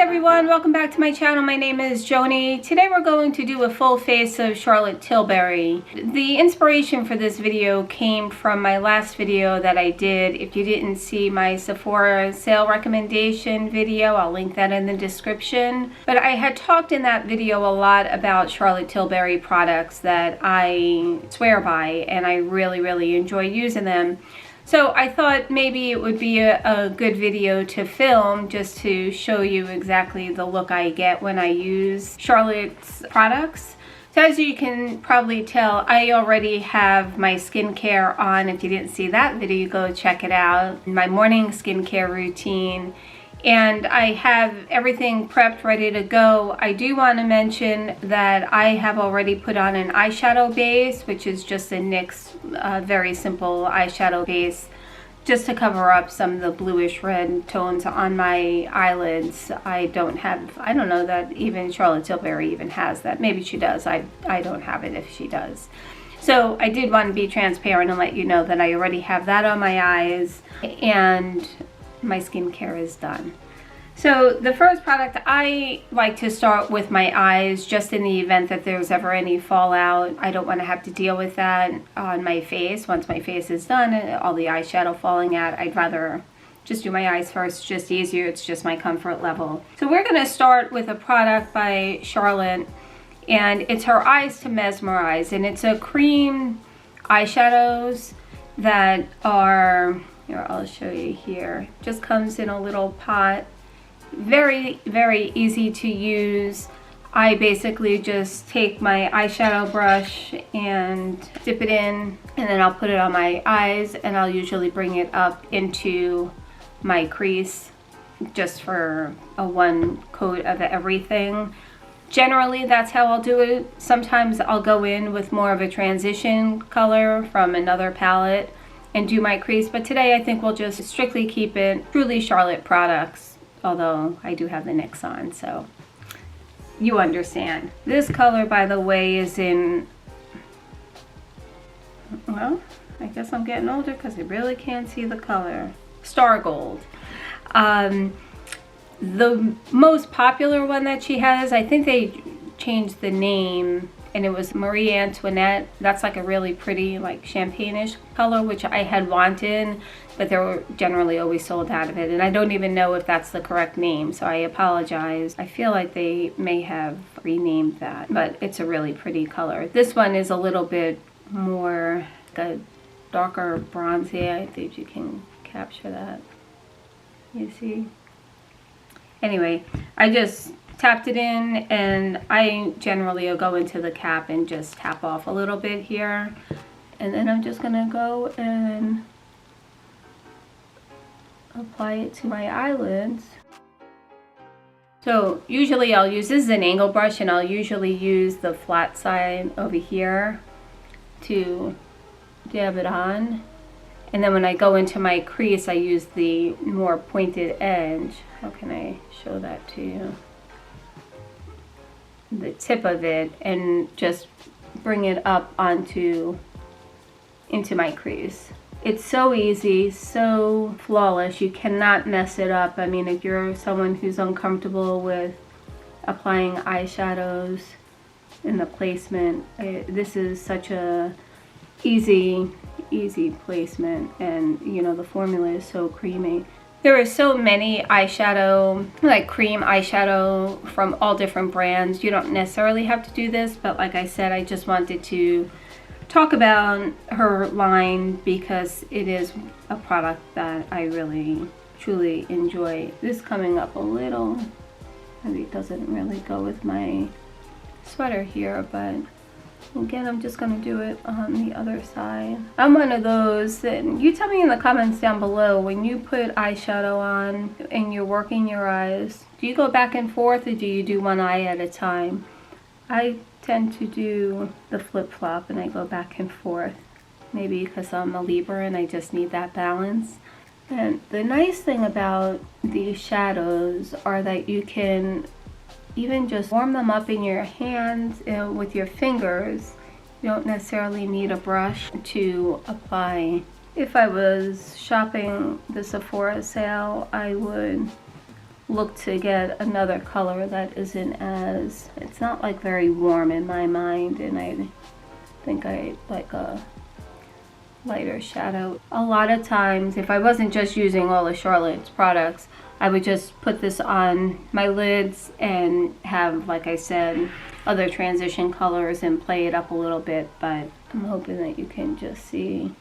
everyone, welcome back to my channel. My name is Joni. Today we're going to do a full face of Charlotte Tilbury. The inspiration for this video came from my last video that I did. If you didn't see my Sephora sale recommendation video, I'll link that in the description. But I had talked in that video a lot about Charlotte Tilbury products that I swear by, and I really enjoy using them. So I thought maybe it would be a good video to film just to show you exactly the look I get when I use Charlotte's products. So as you can probably tell, I already have my skincare on. If you didn't see that video, go check it out. My morning skincare routine. And I have everything prepped, ready to go. I do want to mention that I have already put on an eyeshadow base, which is just a NYX very simple eyeshadow base, just to cover up some of the bluish red tones on my eyelids. I don't know that even Charlotte Tilbury even has that. Maybe she does. I don't have it if she does. So I did want to be transparent and let you know that I already have that on my eyes, and my skincare is done. So the first product, I like to start with my eyes, just in the event that there's ever any fallout. I don't want to have to deal with that on my face. Once my face is done and all the eyeshadow falling out, I'd rather just do my eyes first. It's just easier. It's just my comfort level. So we're going to start with a product by Charlotte, and it's her Eyes to Mesmerize, and it's a cream eyeshadows that are, here, I'll show you here. Just comes in a little pot. Very easy to use. I basically just take my eyeshadow brush and dip it in, and then I'll put it on my eyes, and I'll usually bring it up into my crease just for a one coat of everything. Generally, that's how I'll do it. Sometimes I'll go in with more of a transition color from another palette and do my crease, but today I think we'll just strictly keep it truly Charlotte products, although I do have the NYX on, so you understand. This color, by the way, is in, well, I guess I'm getting older because I really can't see the color. Star Gold. The most popular one that she has, I think they changed the name, and it was Marie Antoinette. That's like a really pretty, like champagne-ish color, which I had wanted, but they were generally always sold out of it, and I don't even know if that's the correct name, so I apologize. I feel like they may have renamed that, but it's a really pretty color. This one is a little bit more like a darker bronzy. I think you can capture that. You see? Anyway, I just tapped it in, and I generally will go into the cap and just tap off a little bit here, and then I'm just gonna go and apply it to my eyelids. So usually I'll use, this is an angle brush, and I'll usually use the flat side over here to dab it on, and then when I go into my crease I use the more pointed edge. How can I show that to you? The tip of it, and just bring it up into my crease. It's so easy, so flawless. You cannot mess it up. I mean, if you're someone who's uncomfortable with applying eyeshadows in the placement, this is such a easy placement, and you know, the formula is so creamy. There are so many eyeshadow, like cream eyeshadow from all different brands. You don't necessarily have to do this, but like I said, I just wanted to talk about her line because it is a product that I really, truly enjoy. This coming up a little, maybe it doesn't really go with my sweater here, but again, I'm just going to do it on the other side. I'm one of those, and you tell me in the comments down below, when you put eyeshadow on and you're working your eyes, do you go back and forth, or do you do one eye at a time? I tend to do the flip-flop, and I go back and forth. Maybe because I'm a Libra and I just need that balance. And the nice thing about these shadows are that you can even just warm them up in your hands with your fingers. You don't necessarily need a brush to apply. If I was shopping the Sephora sale, I would look to get another color that isn't as, it's not like very warm in my mind, and I think I like a lighter shadow. A lot of times, if I wasn't just using all of Charlotte's products, I would just put this on my lids and have, like I said, other transition colors and play it up a little bit, but I'm hoping that you can just see.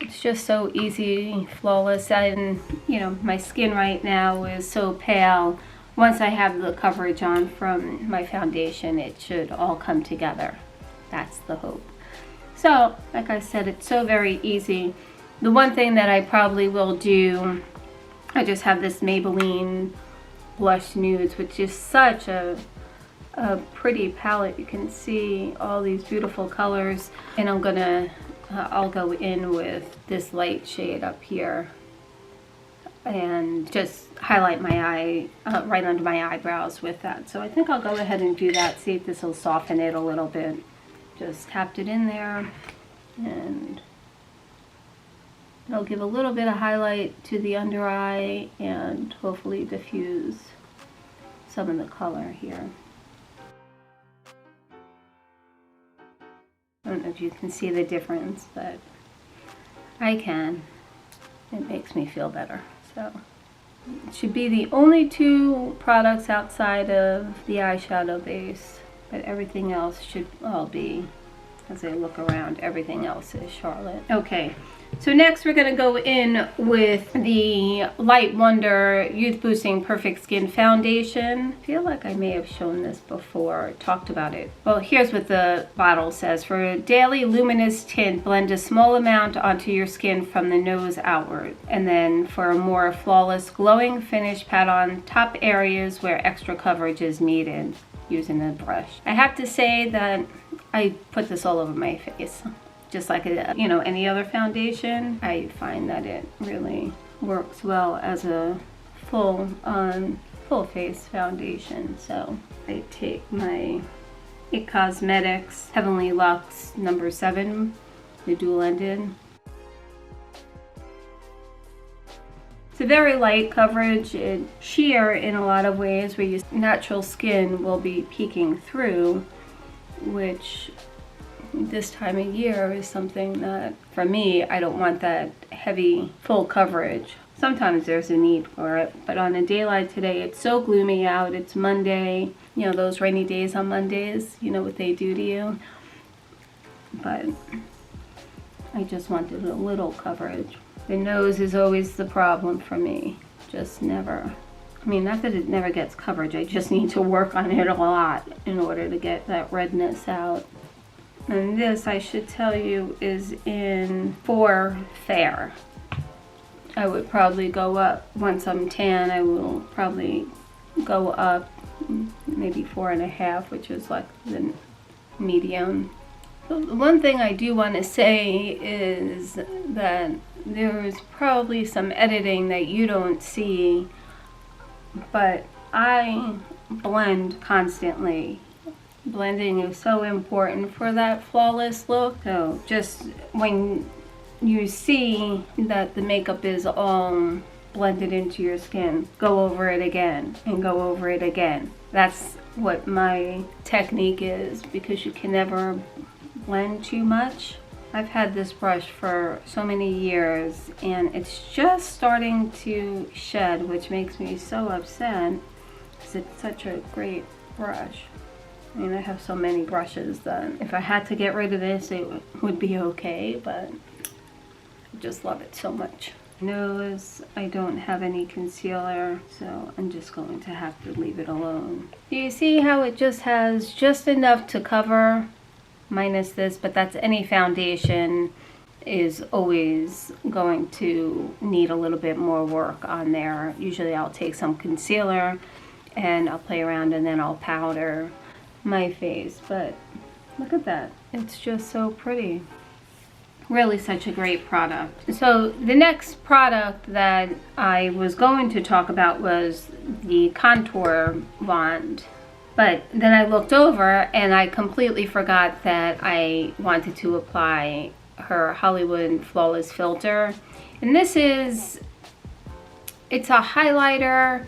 It's just so easy, flawless, and you know, my skin right now is so pale. Once I have the coverage on from my foundation, it should all come together. That's the hope. So, like I said, it's so very easy. The one thing that I probably will do, I just have this Maybelline Blush Nudes, which is such a pretty palette. You can see all these beautiful colors, and I'm gonna I'll go in with this light shade up here and just highlight my eye right under my eyebrows with that. So I think I'll go ahead and do that, see if this will soften it a little bit. Just tapped it in there, and it'll give a little bit of highlight to the under eye and hopefully diffuse some of the color here. I don't know if you can see the difference, but I can. It makes me feel better. So it should be the only two products outside of the eyeshadow base, but everything else should all be, as I look around, everything else is Charlotte. Okay, so next we're gonna go in with the Light Wonder Youth Boosting Perfect Skin Foundation. I feel like I may have shown this before, talked about it. Well, here's what the bottle says. For a daily luminous tint, blend a small amount onto your skin from the nose outward. And then for a more flawless glowing finish, pat on top areas where extra coverage is needed using a brush. I have to say that I put this all over my face. Just like you know, any other foundation, I find that it really works well as a full face foundation. So I take my IT Cosmetics Heavenly Luxe number 7, the dual ended. It's a very light coverage. It's sheer in a lot of ways where your natural skin will be peeking through, which this time of year is something that, for me, I don't want that heavy full coverage. Sometimes there's a need for it, but on a day like today, it's so gloomy out. It's Monday, you know, those rainy days on Mondays, you know what they do to you. But I just wanted a little coverage. The nose is always the problem for me. Just never. I mean, not that it never gets coverage, I just need to work on it a lot in order to get that redness out. And this, I should tell you, is in 4 Fair. I would probably go up, once I'm tan, I will probably go up maybe 4.5, which is like the medium. So the one thing I do want to say is that there's probably some editing that you don't see, but I blend constantly. Blending is so important for that flawless look. So just when you see that the makeup is all blended into your skin, go over it again and go over it again. That's what my technique is, because you can never blend too much. I've had this brush for so many years and it's just starting to shed, which makes me so upset because it's such a great brush. I mean, I have so many brushes that if I had to get rid of this, it would be okay, but I just love it so much. Nose, I don't have any concealer, so I'm just going to have to leave it alone. Do you see how it just has just enough to cover, minus this, but that's any foundation is always going to need a little bit more work on there. Usually I'll take some concealer and I'll play around and then I'll powder my face, but look at that. It's just so pretty. Really such a great product. So the next product that I was going to talk about was the contour wand, but then I looked over and I completely forgot that I wanted to apply her Hollywood Flawless Filter. And this is, it's a highlighter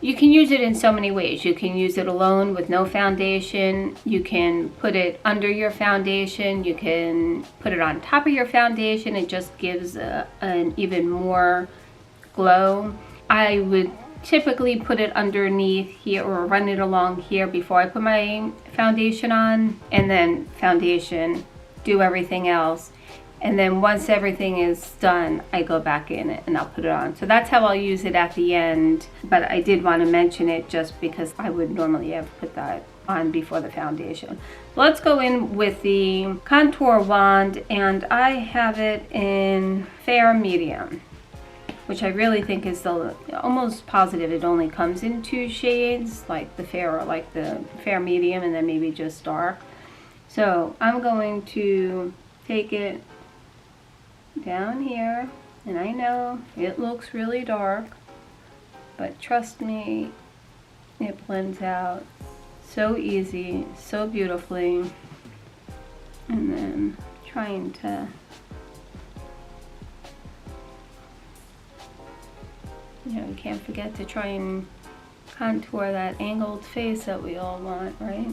You can use it in so many ways. You can use it alone with no foundation. You can put it under your foundation. You can put it on top of your foundation. It just gives an even more glow. I would typically put it underneath here or run it along here before I put my foundation on, and then foundation, do everything else. And then once everything is done, I go back in it and I'll put it on. So that's how I'll use it at the end. But I did want to mention it just because I would normally have put that on before the foundation. Let's go in with the contour wand, and I have it in fair medium, which I really think is almost positive it only comes in 2 shades, like the fair or like the fair medium, and then maybe just dark. So I'm going to take it down here, and I know it looks really dark, but trust me, it blends out so easy, so beautifully. And then trying to, you know, you can't forget to try and contour that angled face that we all want, right?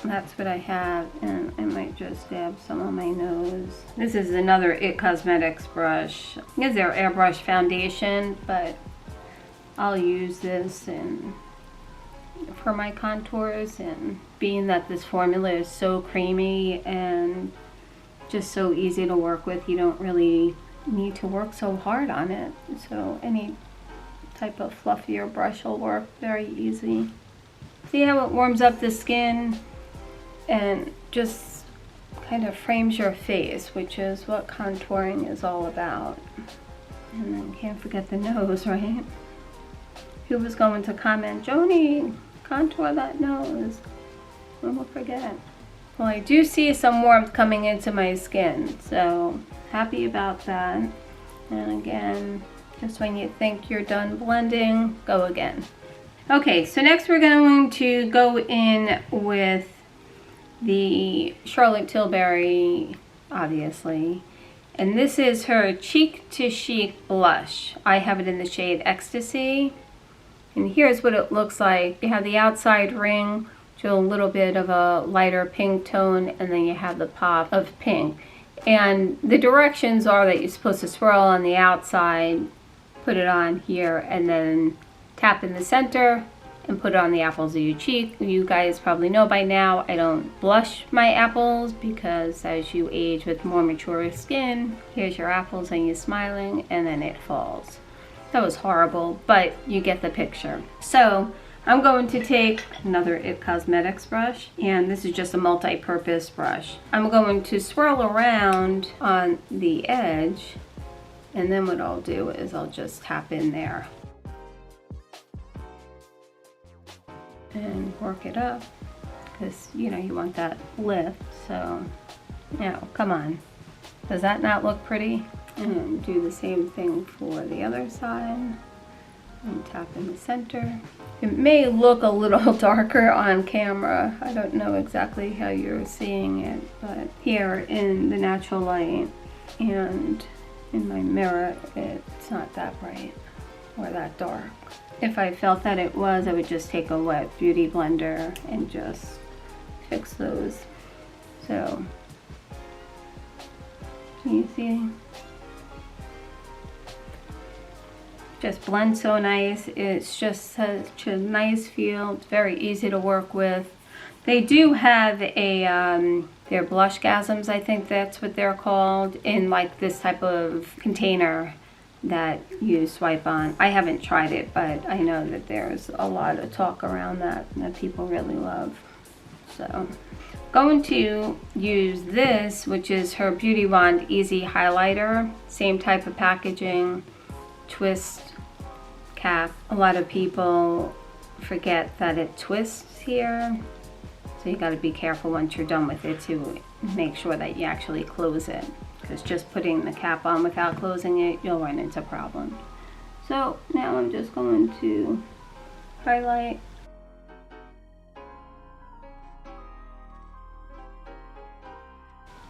That's what I have, and I might just dab some on my nose. This is another IT Cosmetics brush. This is their airbrush foundation, but I'll use this for my contours, and being that this formula is so creamy and just so easy to work with, you don't really need to work so hard on it. So any type of fluffier brush will work very easy. See how it warms up the skin and just kind of frames your face, which is what contouring is all about. And then can't forget the nose, right? Who was going to comment, Joni, contour that nose? I will forget. Well, I do see some warmth coming into my skin, so happy about that. And again, just when you think you're done blending, go again. Okay, so next we're going to go in with the Charlotte Tilbury, obviously. And this is her Cheek to Chic blush. I have it in the shade Ecstasy. And here's what it looks like. You have the outside ring to a little bit of a lighter pink tone, and then you have the pop of pink. And the directions are that you're supposed to swirl on the outside, put it on here, and then tap in the center and put it on the apples of your cheek. You guys probably know by now I don't blush my apples, because as you age with more mature skin, here's your apples and you're smiling and then it falls. That was horrible, but you get the picture. So I'm going to take another IT Cosmetics brush, and this is just a multi-purpose brush. I'm going to swirl around on the edge, and then what I'll do is I'll just tap in there and work it up, because you know you want that lift. So now, come on, does that not look pretty? And do the same thing for the other side, and tap in the center. It may look a little darker on camera. I don't know exactly how you're seeing it, but here in the natural light and in my mirror, it's not that bright or that dark. If I felt that it was, I would just take a wet beauty blender and just fix those. So, can you see? Just blends so nice. It's just such a nice feel. It's very easy to work with. They do have a their Blushgasms, I think that's what they're called, in like this type of container that you swipe on. I haven't tried it, but I know that there's a lot of talk around that people really love. So going to use this, which is her Beauty Wand Easy Highlighter. Same type of packaging, twist cap. A lot of people forget that it twists here, so you got to be careful once you're done with it to make sure that you actually close it, because just putting the cap on without closing it, you'll run into problems. So now I'm just going to highlight.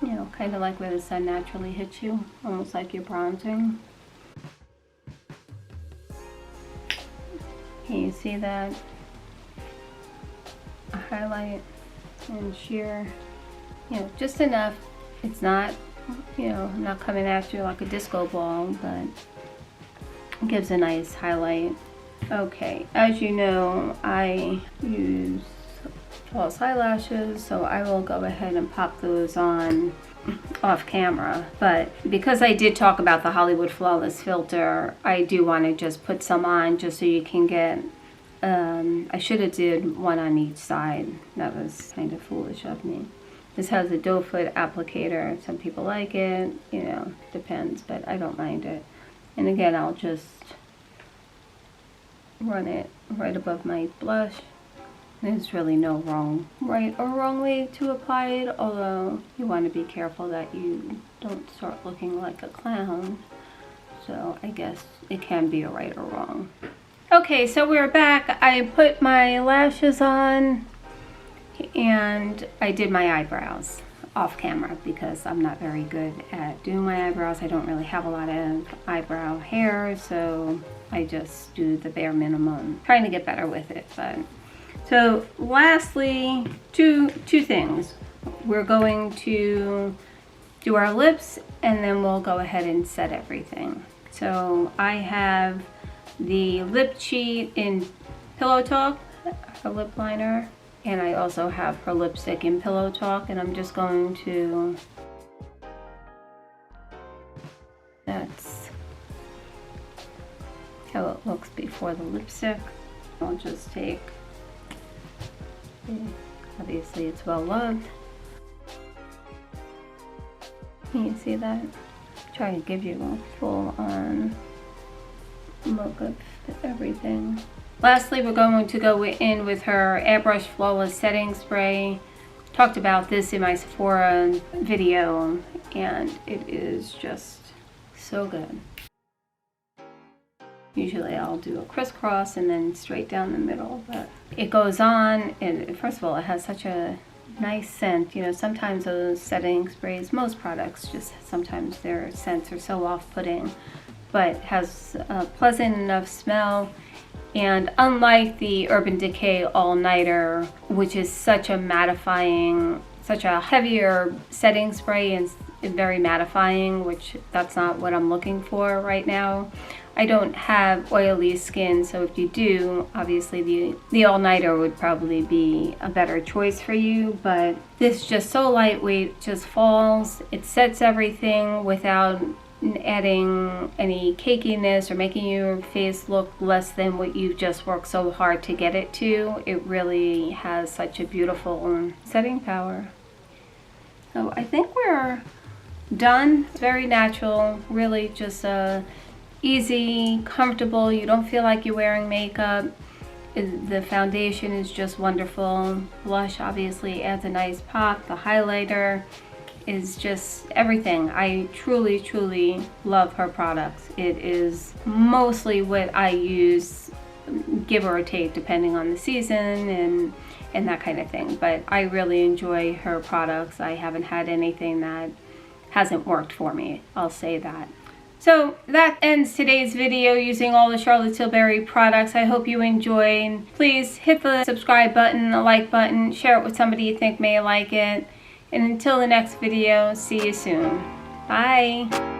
You know, kind of like where the sun naturally hits you, almost like you're bronzing. Can you see that? A highlight and sheer, you know, just enough. It's not, you know, not coming at you like a disco ball, but it gives a nice highlight. Okay, as you know, I use false eyelashes, so I will go ahead and pop those on off camera. But because I did talk about the Hollywood Flawless filter, I do want to just put some on just so you can get, I should have did one on each side. That was kind of foolish of me. This has a doe foot applicator. Some people like it, you know, depends, but I don't mind it. And again, I'll just run it right above my blush. There's really no right or wrong way to apply it, although you want to be careful that you don't start looking like a clown. So I guess it can be a right or wrong. Okay, so we're back. I put my lashes on and I did my eyebrows off camera because I'm not very good at doing my eyebrows. I don't really have a lot of eyebrow hair, so I just do the bare minimum. Trying to get better with it, but. So lastly, two things. We're going to do our lips and then we'll go ahead and set everything. So I have the lip cheat in Pillow Talk, her lip liner, and I also have her lipstick in Pillow Talk, and I'm just going to, that's how it looks before the lipstick. I'll just take, obviously it's well loved. Can you see that? Try to give you a full on look of everything. Lastly, we're going to go in with her Airbrush Flawless Setting Spray. Talked about this in my Sephora video, and it is just so good. Usually I'll do a crisscross and then straight down the middle, but it goes on, and first of all, it has such a nice scent. You know, sometimes those setting sprays, most products, just sometimes their scents are so off-putting, but has a pleasant enough smell. And unlike the Urban Decay All Nighter, which is such a mattifying, such a heavier setting spray and very mattifying, which that's not what I'm looking for right now. I don't have oily skin, so if you do, obviously the All Nighter would probably be a better choice for you, but this is just so lightweight, just falls, it sets everything without adding any cakiness or making your face look less than what you've just worked so hard to get it to. It really has such a beautiful setting power. So I think we're done. It's very natural, really just easy, comfortable. You don't feel like you're wearing makeup. The foundation is just wonderful. Blush obviously adds a nice pop. The highlighter is just everything. I truly, truly love her products. It is mostly what I use, give or take, depending on the season and that kind of thing. But I really enjoy her products. I haven't had anything that hasn't worked for me, I'll say that. So that ends today's video using all the Charlotte Tilbury products. I hope you enjoyed. Please hit the subscribe button, the like button, share it with somebody you think may like it. And until the next video, see you soon. Bye.